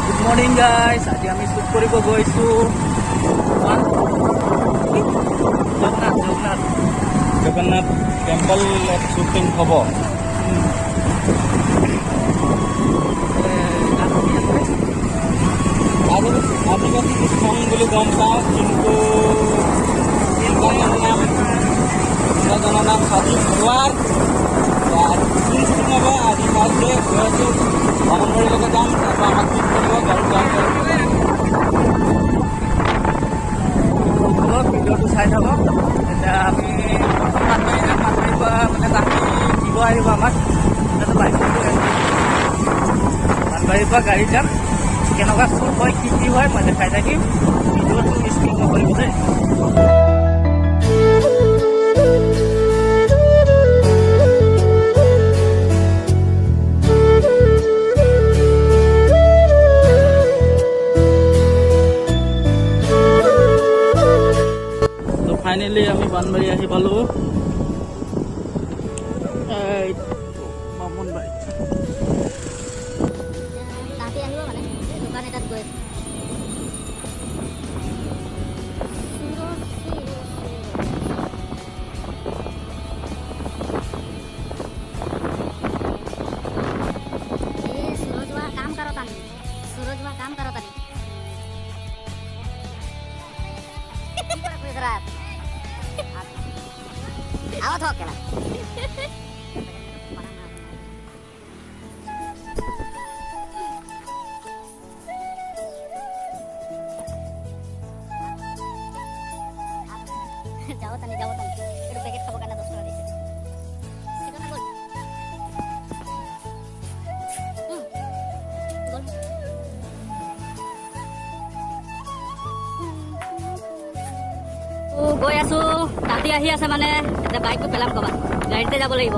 Good morning guys. আজি আমি shoot কৰিব গৈছো জগন্নাথ টেম্পল শ্বুটিং হ'ব। আদিবাসী স্থান বুলি গম পাওঁ, কিন্তু জনৰ নাম সাধু ভগৱান। শ্বুটিং হ'ব আজি ফাৰ্ষ্ট ডে গৈ আছোঁ। বামনবাৰীলৈকে যাম, তাৰপৰা আমাক শ্বুট কৰিব গাড়ী যাম। ভিডিঅ'টো চাই থাকক। এতিয়া আমি মাতিৰ পৰা মানে ৰাতি দিব আহিব আমাক। বানবাৰীৰ পৰা গাড়ী যাম, কেনেকুৱা শ্বুট হয় কি হয় মই দেখাই থাকিম। ভিডিঅ'টো স্কিপ নকৰিব দেই। ফাইনেলি আমি বানবাৰী আহি পালোঁ। বামনবাৰী তাতে আহিব মানে দোকান এটাত গৈ सूरजवा काम करत आनी गुजरात आवत हो केला जाओ तनी एक पैकेट खाबो काना 10 টাকা দিছে ঠিক আছে গোল গৈ আছো। তাতে আহি আছে মানে এতিয়া বাইকটো পেলাম ক'বাত, গাড়ীতে যাব লাগিব।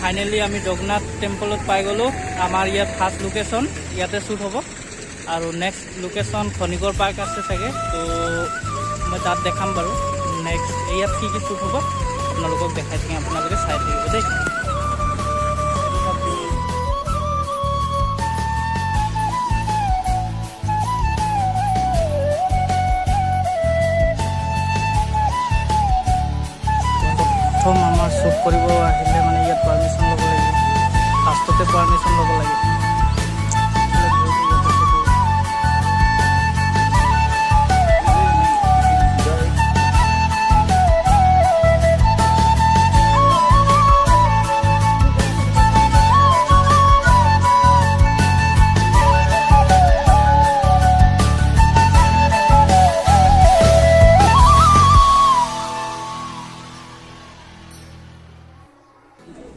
ফাইনেলি আমি জগন্নাথ টেম্পলত পাই গ'লোঁ। আমাৰ ইয়াত ফাৰ্ষ্ট লোকেশ্যন ইয়াতে শ্বুট হ'ব, আৰু নেক্সট লোকেশ্যন খনিকৰ পাৰ্ক আছে চাগে, তো মই তাত দেখাম বাৰু। নেক্সট ইয়াত কি কি শ্বুট হ'ব আপোনালোকক দেখাই থাকিম, আপোনালোকে চাই থাকিব দেই। প্ৰথম আমাৰ শ্বুট কৰিব আহিলে মানে ইয়াত পাৰ্মিশ্যন ল'ব লাগিব, ফাৰ্ষ্টতে পাৰ্মিশ্যন ল'ব লাগিব।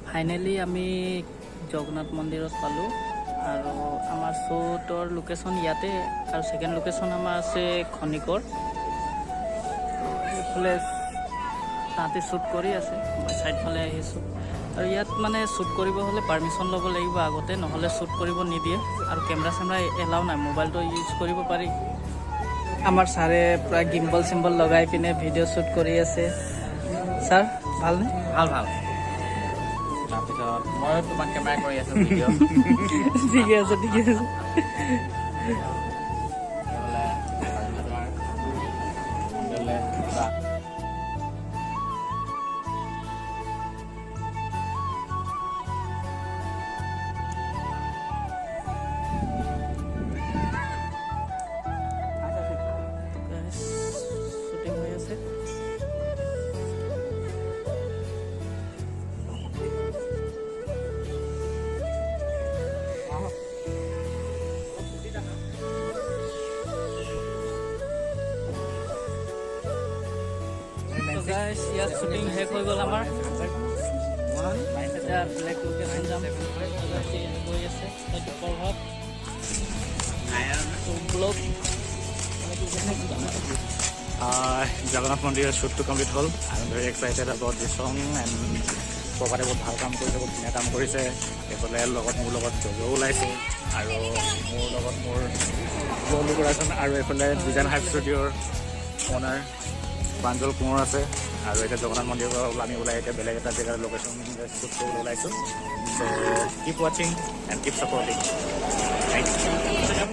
ফাইনেলি আমি জগন্নাথ মন্দিৰত পালোঁ, আৰু আমাৰ শ্বুটৰ লোকেশ্যন ইয়াতে, আৰু ছেকেণ্ড লোকেশ্যন আমাৰ আছে খনিকৰ। এইফালে তাতে শ্বুট কৰি আছে, মই ছাইডফালে আহিছোঁ। আৰু ইয়াত মানে শ্বুট কৰিব হ'লে পাৰ্মিশ্যন ল'ব লাগিব আগতে, নহ'লে শ্বুট কৰিব নিদিয়ে, আৰু কেমেৰা চেমেৰা এলাও নাই, মোবাইলটো ইউজ কৰিব পাৰি। আমাৰ ছাৰে প্ৰায় গিম্বল চিম্বল লগাই পিনে ভিডিঅ' শ্বুট কৰি আছে। ছাৰ ভালনে? ভাল ভাল। তাৰপিছত মই তোমাক কেমেৰা কৰি আছোঁ ভিডিঅ'। ঠিকে আছে ঠিকে আছে। শ্বুটিং হৈ আছে। guys, ইয়াত শ্বুটিং শেষ হৈ গ'ল আমাৰ। এতিয়া ব্লেক লোকেশ্যন যাম, গৈ আছে সেইটো প্ৰভাৱ ব্লগ জগন্নাথ মন্দিৰৰ শ্বুটটো কমপ্লিট হ'ল। I am very excited about this song and প্ৰভাতে বহুত ভাল কাম কৰিছে, বহুত ধুনীয়া কাম কৰিছে। এইফালে মোৰ লগত জজো ওলাইছে আৰু মোৰ লগত মোৰ জলু কৰাচোন আৰু এইফালে ডিজাইন হাইপ ষ্টুডিঅ'ৰ অ'নাৰ প্ৰাঞ্জল কোঁৱৰ আছে। আৰু এতিয়া জগন্নাথ মন্দিৰৰ পৰা আমি ওলাই এতিয়া বেলেগ এটা জেগাৰ লোকেশ্যন শ্বুট কৰিবলৈ ওলাইছোঁ। চ' কিপ ৱাচিং and keep supporting. Thank you.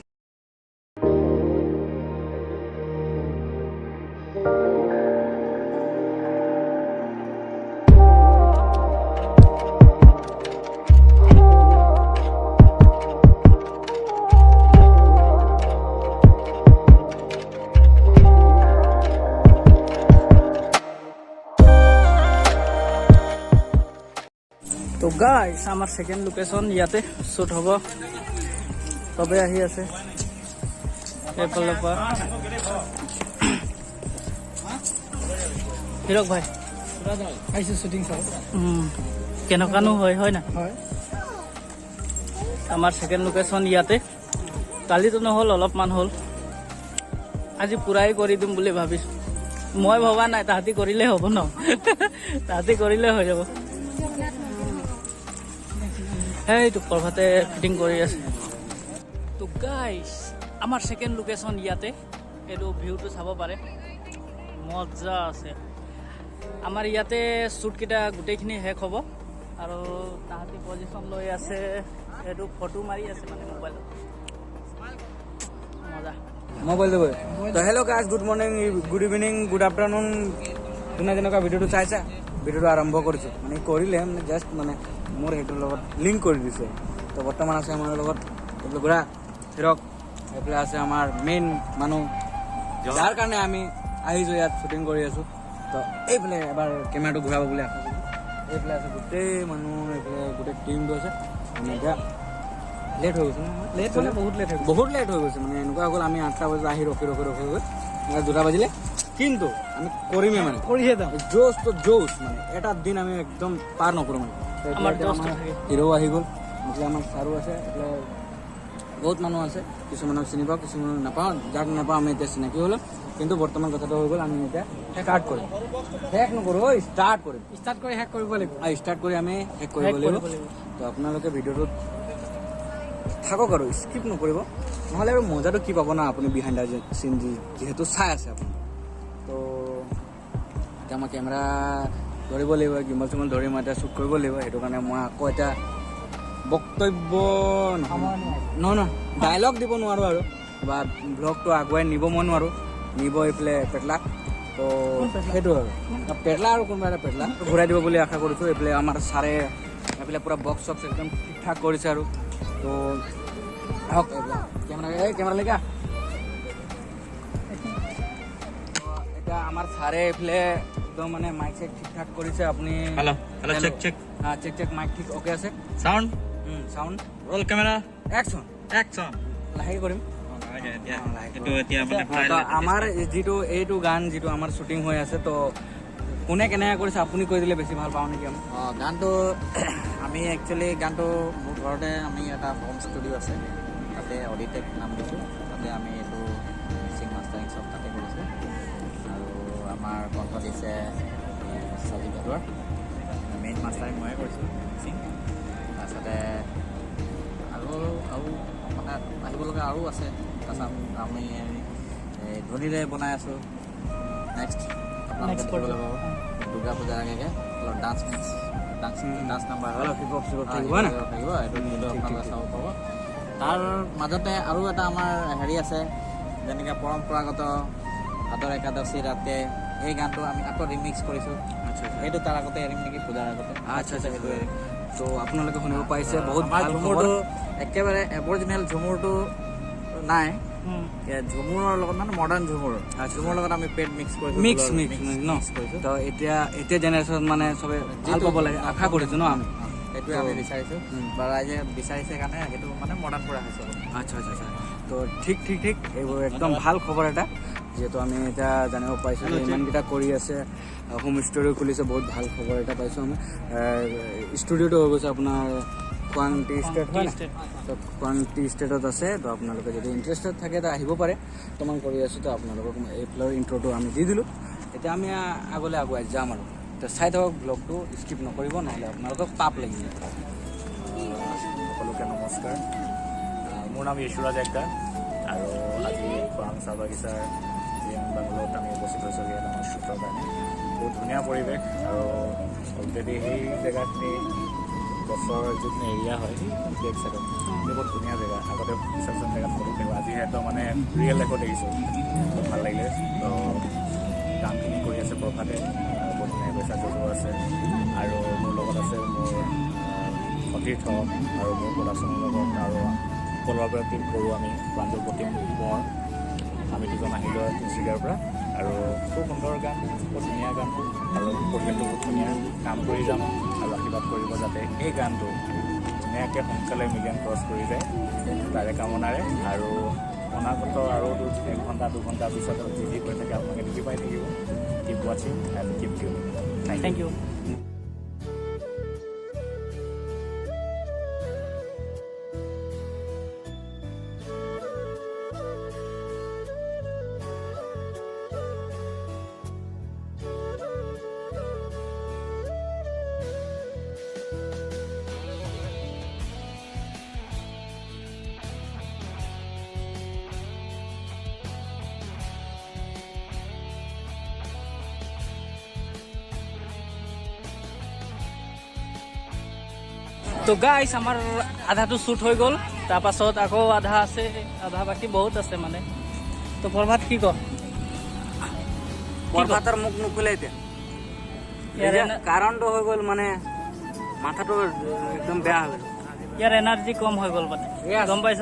তো গাইস আমাৰ সেকেন্ড লোকেশন ইয়াতে শ্বুট হ'ব, তবে আহি আছে এইফালৰ পৰা। হিৰক ভাই আহিছোঁ শ্বুটিং চাব। কেনেকুৱানো হয় না? হয়, আমাৰ ছেকেণ্ড লোকেশ্যন ইয়াতে। কালিতো নহ'ল, অলপমান হ'ল। আজি পূৰাই কৰি দিম বুলি ভাবিছোঁ। মই ভবা নাই, তাহাঁতি কৰিলে হ'ব ন? তাহাঁতি কৰিলে হৈ যাব। সেইটো প্ৰভাতে ফিটিং কৰি আছে। তো গাইছ আমাৰ ছেকেণ্ড লোকেশ্যন ইয়াতে। এইটো ভিউটো চাব পাৰে, মজা আছে। আমাৰ ইয়াতে শ্বুটকেইটা গোটেইখিনি শেষ হ'ব আৰু তাহাঁতি পজিশ্যন লৈ আছে, সেইটো ফটো মাৰি আছে মানে মোবাইলত। মজা। মোবাইল দেবো। তো hello' guys, good morning, good evening, good afternoon. যোনে যেনেকুৱা ভিডিঅ'টো চাইছা, ভিডিঅ'টো আৰম্ভ কৰিছোঁ। মানে কৰিলে মানে জাষ্ট মানে মোৰ সেইটোৰ লগত লিংক কৰি দিছে। তো বৰ্তমান আছে আমাৰ লগত এইফালে ঘূৰা হিৰক, এইফালে আছে আমাৰ মেইন মানুহ যাৰ কাৰণে আমি আহিছোঁ ইয়াত শ্বুটিং কৰি আছোঁ। তো এইফালে এবাৰ কেমেৰাটো ঘূৰাব বুলি আশা কৰিছোঁ। এইফালে আছে গোটেই মানুহ, এইফালে গোটেই টিমটো আছে। মানে এতিয়া লেট হৈ গৈছে, লেট মানে বহুত লেট হৈ গ'ল। বহুত লেট হৈ গৈছে। মানে এনেকুৱা হ'ল আমি 8টা বজাত আহি ৰখি গৈ 2টা বাজিলে, কিন্তু আমি কৰিমেই মানে কৰিহে যাম। জোচ তো জোচ। মানে এটা দিন আমি একদম পাৰ নকৰোঁ মানে। আমাৰ জোচটো থাকে। হিৰো আহি গ'ল, এইফালে আমাৰ ছাৰো আছে, এইফালে বহুত মানুহ আছে। কিছুমানক চিনি পাওঁ, কিছুমানক নাপাওঁ। যাক নাপাওঁ আমি এতিয়া চিনাকি হ'লোঁ। কিন্তু বৰ্তমান কথাটো হৈ গ'ল, আমি এতিয়া ষ্টাৰ্ট কৰিম। শেষ নকৰোঁ, ষ্টাৰ্ট কৰিম। ষ্টাৰ্ট কৰি শেষ কৰিব লাগিব। ষ্টাৰ্ট কৰি আমি শেষ কৰিব লাগিব। তো আপোনালোকে ভিডিঅ'টোত থাকক আৰু স্কিপ নকৰিব, নহ'লে আৰু মজাটো কি পাব না আপুনি বিহাইণ্ড দ্য চিন যিহেতু চাই আছে আপুনি। তো এতিয়া মই কেমেৰা ধৰিব লাগিব, গিম্বল চিম্বল ধৰি মই এতিয়া শ্বুট কৰিব লাগিব। সেইটো কাৰণে মই আকৌ এতিয়া বক্তব্য নহয় ডাইলগ দিব নোৱাৰোঁ আৰু, বা ব্লগটো আগুৱাই নিব মই নোৱাৰোঁ। নিব এইফালে পেটলা। তো সেইটো আৰু পেটলা আৰু কোনোবা এটা পেটলা ঘূৰাই দিব বুলি আশা কৰিছোঁ। এইফালে আমাৰ ছাৰে এইফালে পূৰা বক্স চক্স একদম ঠিক ঠাক কৰিছে আৰু। তো আহক কেমেৰা লেগা। এতিয়া আমাৰ ছাৰে এইফালে একদম মানে মাইক চেক ঠিক ঠাক কৰিছে। আপুনি চেক মাইক ঠিক অ'কে আছে। চাউণ্ড চাউণ্ড ৰ'ল কেমেৰা একচন লাহেকৈ কৰিম। তো আমাৰ এইটো গান যিটো আমাৰ শ্বুটিং হৈ আছে, তো কোনে কেনেকৈ কৰিছে আপুনি কৈ দিলে বেছি ভাল পাওঁ নেকি আমি। গানটো আমি একচুৱেলি গানটো মোৰ ঘৰতে আমি এটা হোম ষ্টুডিঅ' আছে, তাতে অডিটেক নাম দিছোঁ। তাতে আমি এইটো মিক্সিং মাষ্টাৰিং চব তাতে কৰিছোঁ। আৰু আমাৰ কণ্ঠ দিছে সজীৱ বৰুৱা। মেইন মাষ্টাৰিং ময়ে কৰিছোঁ, মিক্সিং। তাৰপিছতে আৰু মানে আহিব লগা আৰু আছে। তাৰপিছত আমি ধ্বনিৰে বনাই আছোঁ। নেক্সট আপোনালোকে দেখিবলৈ পাব দুৰ্গা পূজাৰ আগে অলপ ডান্স নাম্বাৰ অলপ হিপ হপ থাকিব না। থাকিব, এইটো ভিডিঅ' আপোনালোকে চাব পাব। তাৰ মাজতে আৰু এটা আমাৰ হেৰি আছে, যেনেকৈ পৰম্পৰাগত আদৰ একাদশী ৰাতে, এই গানটো আমি আকৌ ৰিমিক্স কৰিছোঁ। সেইটো তাৰ আগতে এৰিম নেকি, পূজাৰ আগতে। আচ্ছা সেইটো এৰিম। তো আপোনালোকে শুনিব পাৰিছে, বহুত আমাৰ ভাল ঝুমুৰটো একেবাৰে এভৰিজিনেল ঝুমুৰটো নাই, ঝুমুৰৰ লগত মানে মডাৰ্ণ ঝুমুৰ। ঝুমুৰৰ লগত আমি পেড মিক্স কৰিছোঁ, মিক্স ন। কৰিছোঁ। তো এতিয়া জেনেৰেশ্যন মানে চবে ভাল পাব লাগে আশা কৰিছোঁ ন আমি। সেইটোৱে আমি বিচাৰিছোঁ, বা ৰাইজে বিচাৰিছে কাৰণে সেইটো মানে মডাৰ্ণ কৰা হৈছে। আচ্ছা তো ঠিক এইবোৰ একদম ভাল খবৰ এটা, যিহেতু আমি এতিয়া জানিব পাৰিছোঁ যে ইমানকেইটা কৰি আছে, হোম ষ্টুডিঅ' খুলিছে, বহুত ভাল খবৰ এটা পাইছোঁ আমি। ষ্টুডিঅ'টো হৈ গৈছে আপোনাৰ খোৱাং টি ষ্টেট হয় ষ্টেট। তো খোৱাং টি ষ্টেটত আছে তো আপোনালোকে যদি ইণ্টাৰেষ্টেড থাকে তো আহিব পাৰে বৰ্তমান কৰি আছোঁ তো আপোনালোকক এইফালৰ ইণ্ট্ৰটো আমি দি দিলোঁ এতিয়া আমি আগলৈ আগুৱাই যাম আৰু তো চাই থাকক ব্লগটো স্কিপ নকৰিব নহ'লে আপোনালোকক পাপ লাগি যাব সকলোকে নমস্কাৰ মোৰ নাম য়েশুৰাজ একদাৰ আৰু আজি খোৱাং চাহ বাগিচাৰ জিএম বাংলোত আমি উপস্থিত হৈছোঁ ইয়াত আমাৰ শ্বুটৰ কাৰণে বহুত ধুনীয়া পৰিৱেশ আৰু অলৰেডি সেই জেগাখিনি গছৰ যিটো এৰিয়া হয় বেক চাইডত বহুত ধুনীয়া জেগা আগতে কিছুমান জেগাত ফটো দেখিব আজি সিহঁতৰ মানে ৰিয়েল লাইফত দেখিছোঁ বহুত ভাল লাগিলে তো কামখিনি কৰি আছে প্ৰভাতে বহুত ধুনীয়া পইচা জড়ো আছে আৰু মোৰ লগত আছে মোৰ সতীৰ্থ আৰু মোৰ প্ৰডাকশ্যনৰ লগত আৰু কলাবৰেটিভ কৰোঁ আমি প্ৰাঞ্জল প্ৰতিম কোঁৱৰ আমি দুজন আহিলোঁ তিনিচুকীয়াৰ পৰা আৰু খুব সুন্দৰ গান বহুত ধুনীয়া গানটো আৰু পৰিৱেশটো বহুত ধুনীয়া কাম কৰি যাম আৰু আশীৰ্বাদ কৰিব যাতে এই গানটো ধুনীয়াকৈ সোনকালে মিলিয়ন ক্ৰছ কৰি যায় তাৰে কামনাৰে আৰু অনাগত আৰু 1 ঘণ্টা 2 ঘণ্টাৰ পিছত যি যি হৈ থাকে আপোনালোকে দেখি পাই থাকিব কিপ ৱাচিং and keep tune thank you. তো গাইছ আমাৰ আধাটো শ্বুট হৈ গ'ল তাৰপাছত আকৌ আধা আছে আধা বাকী বহুত আছে মানে তো প্ৰভাত কি ক বৰপাতৰ মুখ নুখুলে এতিয়া কাৰণটো হৈ গ'ল মানে মাথাটো একদম বেয়া হৈ গ'ল ইয়াৰ এনাৰ্জি কম হৈ গ'ল মানে Yes. গম পাইছ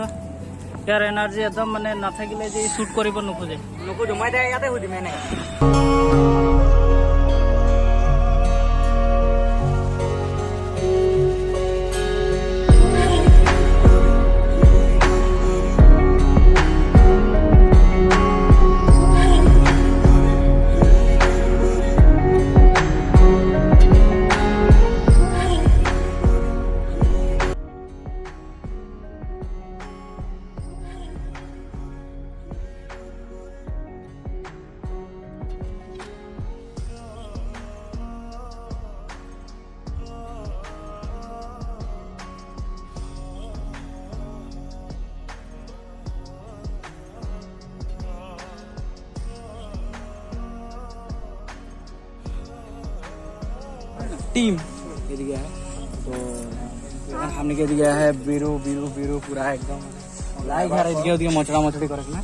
ইয়াৰ এনাৰ্জি একদম মানে নাথাকিলে যে শ্বুট কৰিব নোখোজে নোখোজো মই এতিয়া ইয়াতে সুধিম এনেকৈ टीम ये दिया है तो हमने क्या दिया है बीरू बीरू बीरू पूरा एकदम लाइक है दिया दिया मचड़ा मचड़ी कर रखना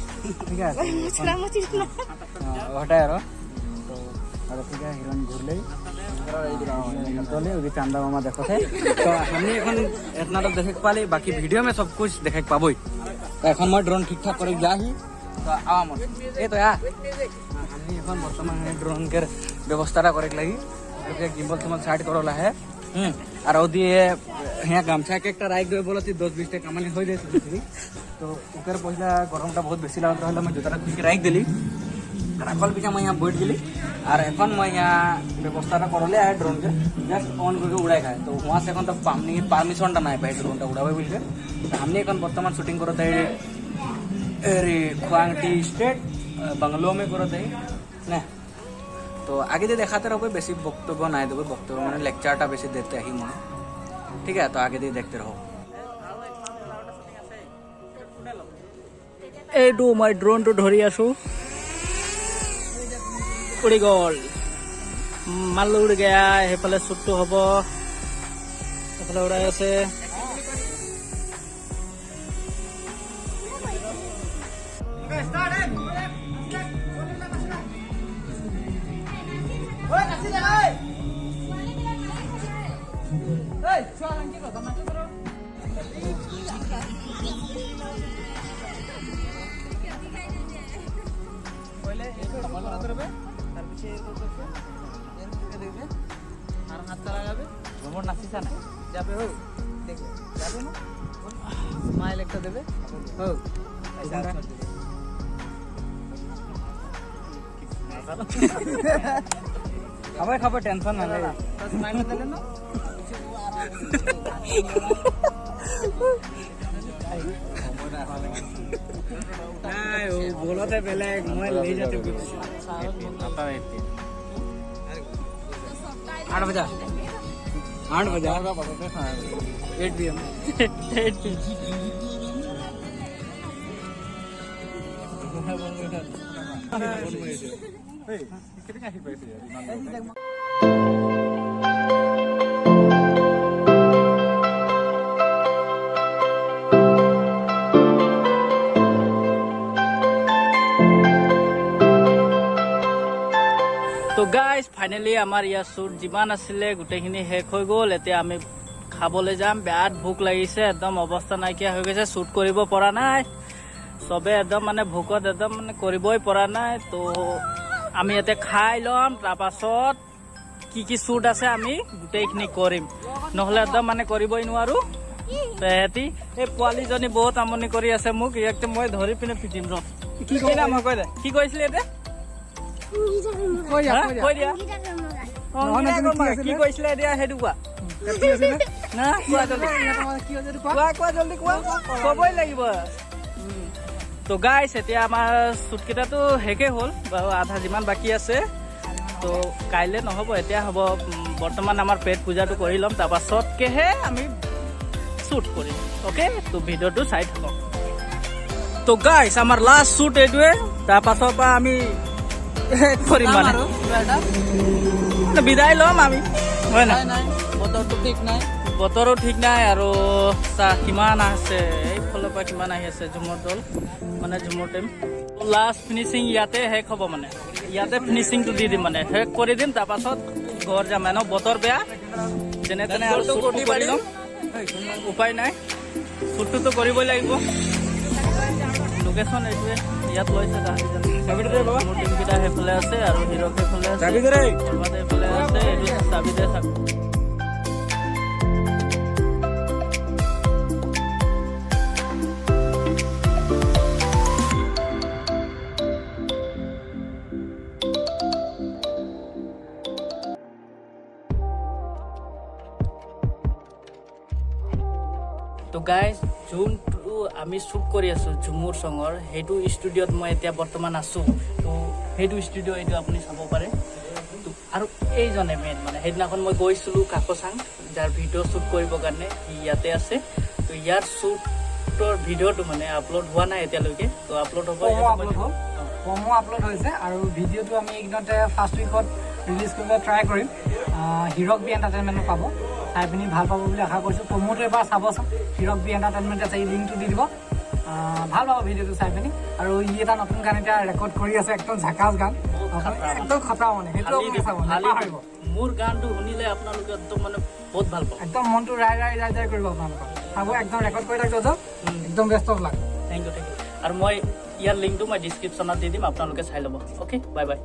ठीक है मचड़ा मचड़ी हटा यार तो और ठीक है हिरोइन घूर ले चले उदी चांदा मामा देखो थे तो हमने এখন इतना तो देखे पाले बाकी वीडियो में सब कुछ देखे पाबोई तो এখন मैं ड्रोन ठीक ठाक करे जाही तो आवा मत ए तो यार हमने এখন বর্তমান ड्रोन के व्यवस्था करे लगी गिम्बल सिम्बल साइड करला है और ओदिए यहाँ गामछा के एक राइक देवे बोलती 10-20 टा कामानी हो जाए तो ओकर पहला गरमटा बहुत बेसी लागत रहला मैं जोताटा खुल के राइक देली राखल पीछा मैं यहाँ बैठ गेली और एखन मैं यहाँ व्यवस्था करले है ड्रोन के जस्ट ऑन करके उड़ाई खाए तो वहाँ से तो परमिशन ना पाए ड्रोन उड़ावे बोल के तो हमने एखन बर्तमान शूटिंग करते है अरे खुआंग टी स्टेट बंगलो में करते है ना तो आगे दे देखाते रहो बेसी बक्तव्य ना देव बक्तव्य मैंने लेक्चारटा बेसी देते ही मैं ठीक है तो आगे दे देखते रहो এইটো মই ড্ৰোনটো ধৰি আছো উৰি গ'ল মাল উৰি গয়া সেইফালে শ্বুটটো হ'ব সেইফালে উৰাই আছে স্মাইল একটা দেবে খাবার টেনশন না স্মাইল দিলে না নাই বলতে বেলেগ মই লৈ যাতে বুজিছো 8 बजा 8 PM তো গাইজ ফাইনেলি আমাৰ ইয়াৰ শ্বুট যিমান আছিলে গোটেইখিনি শেষ হৈ গ'ল। এতিয়া আমি খাবলৈ যাম। বিৰাট ভোক লাগিছে, একদম অৱস্থা নাইকিয়া হৈ গৈছে, শ্বুট কৰিব পৰা নাই। চবে একদম মানে ভোকত একদম মানে কৰিবই পৰা নাই। তো আমি ইয়াতে খাই ল'ম, তাৰপাছত কি শ্বুট আছে আমি গোটেইখিনি কৰিম, নহ'লে একদম মানে কৰিবই নোৱাৰোঁ। সেহেঁতি এই পোৱালীজনী বহুত আমনি কৰি আছে মোক, ইয়াক মই ধৰি পিনে পিটিম ৰ। কি কৰিলা মই কৈ দে, কি কৰিছিলি এতিয়া? কৈ দিয়া কৈ দিয়া কি কৈছিলে এতিয়া সেইটো কোৱা না, কোৱা জল্দি কোৱা জল্দি কোৱা, ক'বই লাগিব। তো গাইছ এতিয়া আমাৰ শ্বুটকেইটাতো শেষেই হ'ল বাৰু, আধা যিমান বাকী আছে। তো কাইলৈ নহ'ব, এতিয়া হ'ব। বৰ্তমান আমাৰ পেট পূজাটো কৰি ল'ম, তাৰপাছতকেহে আমি শ্বুট কৰিম। অ'কে, তো ভিডিঅ'টো চাই থাকক। তো গাইছ আমাৰ লাষ্ট শ্বুট এইটোৱে, তাৰপাছৰ পৰা আমি কৰিম মানে বিদায় ল'ম আমি, হয় নাই? বতৰটো ঠিক নাই, বতৰো ঠিক নাই আৰু চাহ কিমান আছে, এইফালৰ পৰা কিমান আহি আছে ঝুমৰ দল, মানে ঝুমৰ টাইম। লাষ্ট ফিনিচিং ইয়াতে শেষ হ'ব, মানে ইয়াতে ফিনিচিংটো দি দিম, মানে শেষ কৰি দিম। তাৰপাছত ঘৰ যাম। মানে বতৰ বেয়া, যেনে তেনে আৰু শ্বুটটো কৰি ল'ম, উপায় নাই, শ্বুটটোতো কৰিবই লাগিব। লোকেশ্যন এইটোৱে, ইয়াত লৈছে মোৰ টিমকেইটা সেইফালে আছে আৰু হিৰক সেইফালে আছে, বৰবাদ এইফালে আছে। এইটো চাবি দে চাবি। তো গাইজ যোনটো আমি শ্বুট কৰি আছোঁ ঝুমুৰ চঙৰ, সেইটো ষ্টুডিঅ'ত মই এতিয়া বৰ্তমান আছোঁ। তো সেইটো ষ্টুডিঅ' এইটো আপুনি চাব পাৰে। তো আৰু এইজনে মেইন, মানে সেইদিনাখন মই গৈছিলোঁ কাকচাং, যাৰ ভিডিঅ' শ্বুট কৰিবৰ কাৰণে, সি ইয়াতে আছে। তো ইয়াৰ শ্বুটৰ ভিডিঅ'টো মানে আপলোড হোৱা নাই এতিয়ালৈকে, তো আপলোড হ'ব। প্ৰমো আপলোড হৈছে আৰু ভিডিঅ'টো আমি এইকেইদিনতে ফাৰ্ষ্ট উইকত ৰিলিজ কৰিবলৈ ট্ৰাই কৰিম। হিৰক বি এণ্টাৰটেইনমেণ্টত পাব, চাই পিনি ভাল পাব বুলি আশা কৰিছোঁ। প্ৰমোটো এবাৰ চাবচোন, হিৰক বি এণ্টাৰটেইনমেণ্ট আছে, এই লিংকটো দি দিব, ভাল পাব ভিডিঅ'টো চাই পিনি। আৰু ই এটা নতুন গান এতিয়া ৰেকৰ্ড কৰি আছে, একদম ঝাকাছ গান, একদম খতৰা, মানে সেইটো আপুনি চাব, নাপাহৰিব। মোৰ গানটো শুনিলে আপোনালোকে একদম মানে বহুত ভাল পাব, একদম মনটো ৰাই কৰিব আপোনালোকৰ। চাব, একদম ৰেকৰ্ড কৰি থাকো, একদম best of luck. Thank you. আৰু মই ইয়াৰ লিংকটো মই ডিছক্ৰিপশ্যনত দি দিম, আপোনালোকে চাই ল'ব। Okay, bye bye.